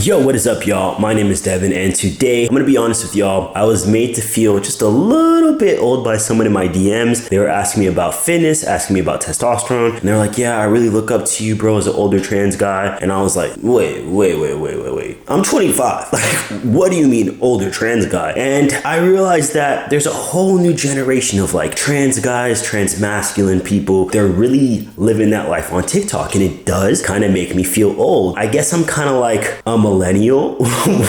Yo, what is up, y'all? My name is Devin, and today, I'm gonna be honest with y'all, I was made to feel just a little bit old by someone in my DMs. They were asking me about fitness, asking me about testosterone, and they're like, yeah, I really look up to you, bro, as an older trans guy. And I was like, wait. I'm 25. Like, what do you mean older trans guy? And I realized that there's a whole new generation of like trans guys, trans masculine people. They're really living that life on TikTok, and it does kind of make me feel old. I guess I'm kind of like a millennial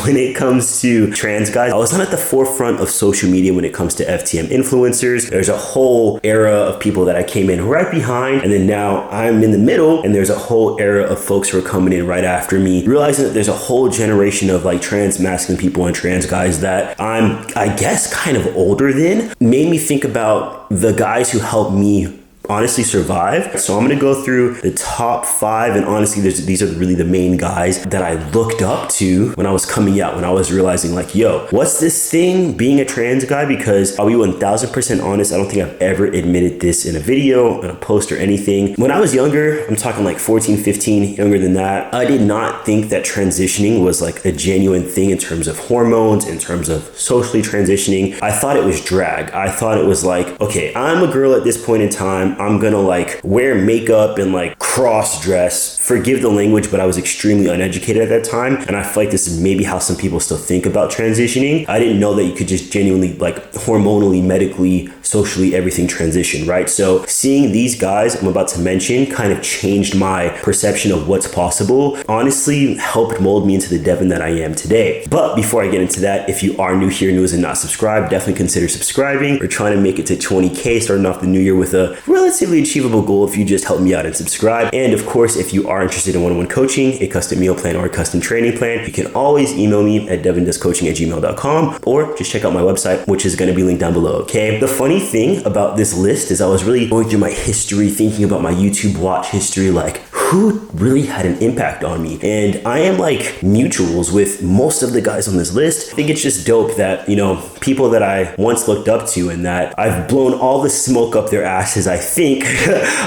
when it comes to trans guys. I was not at the forefront of social media when it comes to FTM influencers. There's a whole era of people that I came in right behind, and then now I'm in the middle, and there's a whole era of folks who are coming in right after me, realizing that there's a whole generation of like trans masculine people and trans guys that I'm, I guess, kind of older than. Made me think about the guys who helped me honestly survive. So I'm gonna go through the top 5, and honestly these are really the main guys that I looked up to when I was coming out, when I was realizing like, yo, what's this thing being a trans guy? Because I'll be 1000% honest, I don't think I've ever admitted this in a video, in a post, or anything. When I was younger, I'm talking like 14, 15, younger than that, I did not think that transitioning was like a genuine thing in terms of hormones, in terms of socially transitioning. I thought it was drag. I thought it was like, okay, I'm a girl at this point in time, I'm gonna like wear makeup and like cross dress. Forgive the language, but I was extremely uneducated at that time, and I feel like this is maybe how some people still think about transitioning. I didn't know that you could just genuinely like hormonally, medically, socially, everything transition, right? So seeing these guys I'm about to mention kind of changed my perception of what's possible. Honestly, helped mold me into the Devin that I am today. But before I get into that, if you are new here, new and not subscribed, definitely consider subscribing. We're trying to make it to 20K, starting off the new year with a relatively achievable goal if you just help me out and subscribe. And of course, if you are interested in one-on-one coaching, a custom meal plan, or a custom training plan, you can always email me at devindoescoaching@gmail.com, or just check out my website, which is going to be linked down below, okay? The funny thing about this list is I was really going through my history, thinking about my YouTube watch history, like who really had an impact on me. And I am like mutuals with most of the guys on this list. I think it's just dope that, you know, people that I once looked up to and that I've blown all the smoke up their asses, I think,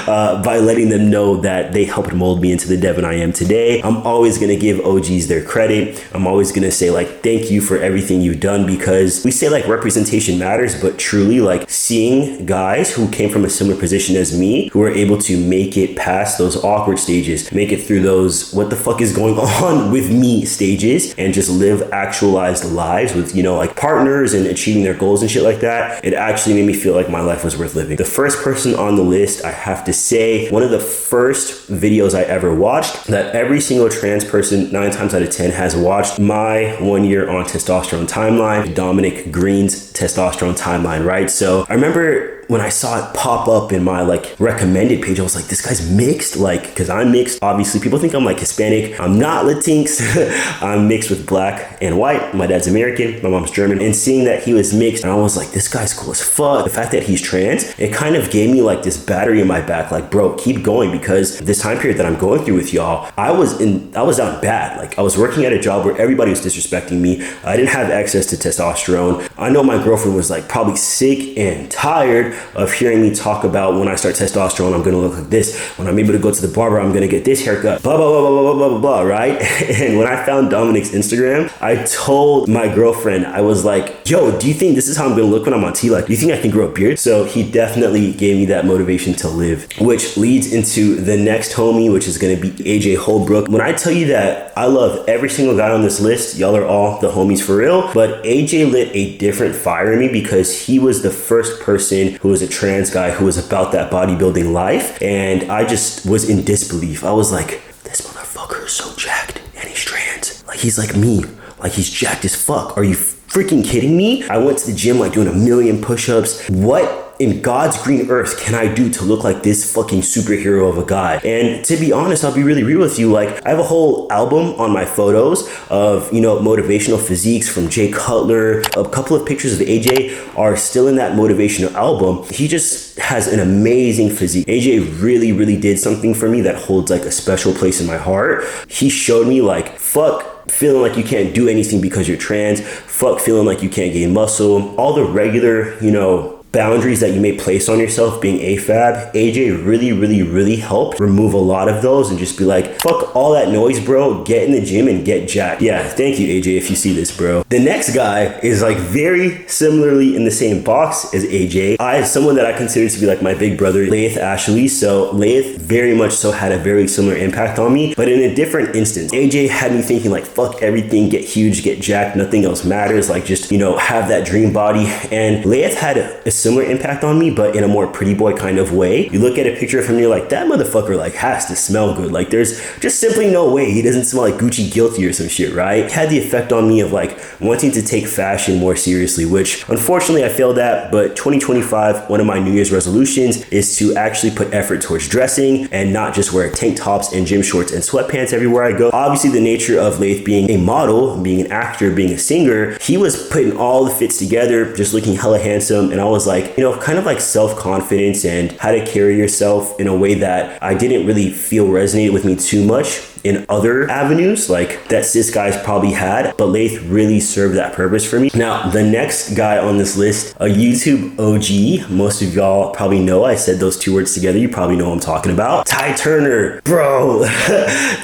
by letting them know that they helped mold me into the Devin I am today. I'm always gonna give OGs their credit. I'm always gonna say like, thank you for everything you've done, because we say like representation matters, but truly like seeing guys who came from a similar position as me, who were able to make it past those awkward stages, make it through those what the fuck is going on with me stages, and just live actualized lives with, you know, like partners and achieving their goals and shit like that. It actually made me feel like my life was worth living. The first person on the list, I have to say, one of the first videos I ever watched that every single trans person 9 times out of 10 has watched, my 1 year on testosterone timeline, Dominic Green's testosterone timeline, right? So I remember when I saw it pop up in my like recommended page, I was like, this guy's mixed, like, because I'm mixed. Obviously, people think I'm like Hispanic. I'm not Latinx. I'm mixed with black and white. My dad's American, my mom's German. And seeing that he was mixed, and I was like, this guy's cool as fuck. The fact that he's trans, it kind of gave me like this battery in my back, like, bro, keep going, because this time period that I'm going through with y'all, I was down bad. Like, I was working at a job where everybody was disrespecting me. I didn't have access to testosterone. I know my girlfriend was like probably sick and tired of hearing me talk about when I start testosterone, I'm gonna look like this. When I'm able to go to the barber, I'm gonna get this haircut, blah, blah, blah, blah, blah, blah, blah, blah, right? And when I found Dominic's Instagram, I told my girlfriend, I was like, yo, do you think this is how I'm gonna look when I'm on T? Like, do you think I can grow a beard? So he definitely gave me that motivation to live, which leads into the next homie, which is gonna be AJ Holbrook. When I tell you that I love every single guy on this list, y'all are all the homies for real, but AJ lit a different fire in me because he was the first person who was a trans guy who was about that bodybuilding life, and I just was in disbelief. I was like, this motherfucker is so jacked and he's trans. Like, he's like me. Like, he's jacked as fuck. Are you freaking kidding me? I went to the gym like doing 1,000,000 push-ups. What in God's green earth can I do to look like this fucking superhero of a guy? And to be honest, I'll be really real with you. Like, I have a whole album on my photos of, you know, motivational physiques from Jay Cutler. A couple of pictures of AJ are still in that motivational album. He just has an amazing physique. AJ really, really did something for me that holds like a special place in my heart. He showed me like, fuck feeling like you can't do anything because you're trans. Fuck feeling like you can't gain muscle. All the regular, you know, boundaries that you may place on yourself being AFAB, AJ really helped remove a lot of those and just be like, fuck all that noise, bro. Get in the gym and get jacked. Yeah, thank you, AJ, if you see this, bro. The next guy is like very similarly in the same box as AJ. I have someone that I consider to be like my big brother, Laith Ashley. So Laith very much so had a very similar impact on me, but in a different instance. AJ had me thinking like, fuck everything, get huge, get jacked, nothing else matters, like just, you know, have that dream body. And Laith had a similar impact on me, but in a more pretty boy kind of way. You look at a picture of him, you're like, that motherfucker like has to smell good. Like there's just simply no way he doesn't smell like Gucci Guilty or some shit, right? It had the effect on me of like wanting to take fashion more seriously, which unfortunately I failed at. But 2025, one of my New Year's resolutions is to actually put effort towards dressing and not just wear tank tops and gym shorts and sweatpants everywhere I go. Obviously the nature of Laith being a model, being an actor, being a singer, he was putting all the fits together, just looking hella handsome. And I was like, you know, kind of like self-confidence and how to carry yourself in a way that I didn't really feel resonated with me too much in other avenues like that cis guys probably had, but Laith really served that purpose for me. Now, the next guy on this list, a YouTube OG, most of y'all probably know, I said those two words together, you probably know what I'm talking about. Ty Turner, bro.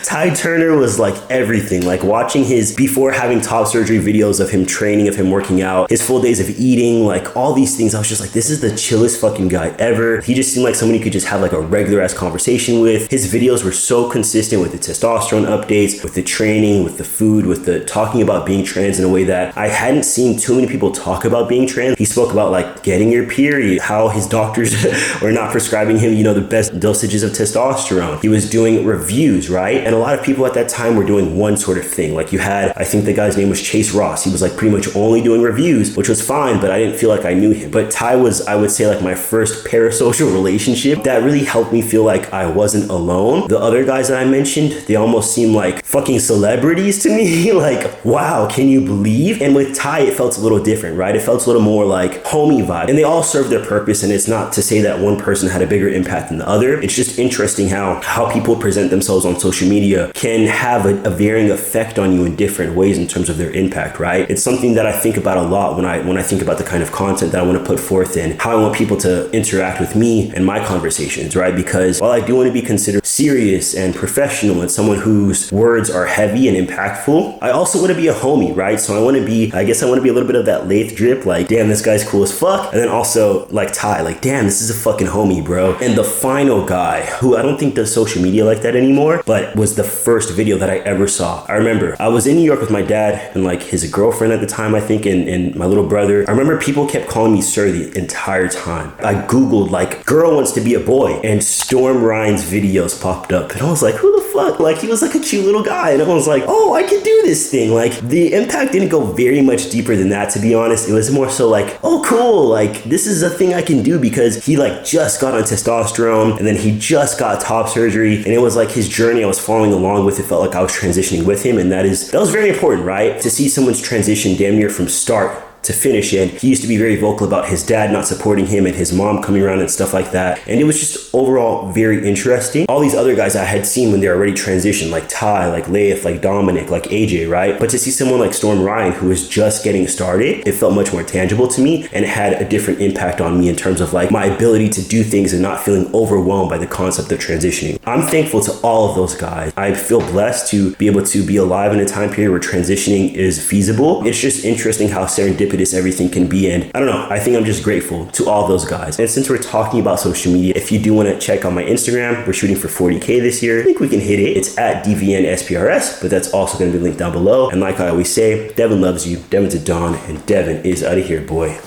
Ty Turner was like everything, like watching his before having top surgery videos of him training, of him working out, his full days of eating, like all these things. I was just like, this is the chillest fucking guy ever. He just seemed like someone you could just have like a regular ass conversation with. His videos were so consistent with the testosterone updates, with the training, with the food, with the talking about being trans in a way that I hadn't seen too many people talk about being trans. He spoke about like getting your period, how his doctors were not prescribing him, you know, the best dosages of testosterone. He was doing reviews, right? And a lot of people at that time were doing one sort of thing. Like you had, I think the guy's name was Chase Ross. He was like pretty much only doing reviews, which was fine, but I didn't feel like I knew him. But Ty was, I would say, like my first parasocial relationship that really helped me feel like I wasn't alone. The other guys that I mentioned, they almost seem like fucking celebrities to me. Like, wow, can you believe? And with Ty, it felt a little different, right? It felt a little more like homie vibe. And they all serve their purpose. And it's not to say that one person had a bigger impact than the other. It's just interesting how people present themselves on social media can have a varying effect on you in different ways in terms of their impact, right? It's something that I think about a lot when I think about the kind of content that I want to put forth and how I want people to interact with me and my conversations, right? Because while I do want to be considered serious and professional and someone whose words are heavy and impactful, I also want to be a homie, right? So I guess I want to be a little bit of that Laith drip, like, damn, this guy's cool as fuck. And then also like Ty, like, damn, this is a fucking homie, bro. And the final guy, who I don't think does social media like that anymore, but was the first video that I ever saw. I remember I was in New York with my dad and like his girlfriend at the time, I think, and my little brother. I remember people kept calling me sir the entire time. I Googled like girl wants to be a boy and Storm Ryan's videos popped up. And I was like, who the fuck? Like he was like a cute little guy. And I was like, oh, I can do this thing. Like the impact didn't go very much deeper than that, to be honest. It was more so like, oh, cool. Like this is a thing I can do because he like just got on testosterone and then he just got top surgery. And it was like his journey I was following along with. It felt like I was transitioning with him. And that was very important, right? To see someone's transition damn near from start to finish. And he used to be very vocal about his dad not supporting him and his mom coming around and stuff like that. And it was just overall very interesting. All these other guys I had seen when they were already transitioned, like Ty, like Laith, like Dominic, like AJ, right? But to see someone like Storm Ryan who was just getting started, it felt much more tangible to me and it had a different impact on me in terms of like my ability to do things and not feeling overwhelmed by the concept of transitioning. I'm thankful to all of those guys. I feel blessed to be able to be alive in a time period where transitioning is feasible. It's just interesting how serendipitous everything can be, and I don't know, I think I'm just grateful to all those guys. And since we're talking about social media, if you do want to check on my Instagram, we're shooting for 40K this year. I think we can hit it. It's at DVNSPRS, but that's also going to be linked down below. And like I always say, Devin loves you, Devin to Dawn, and Devin is out of here, boy.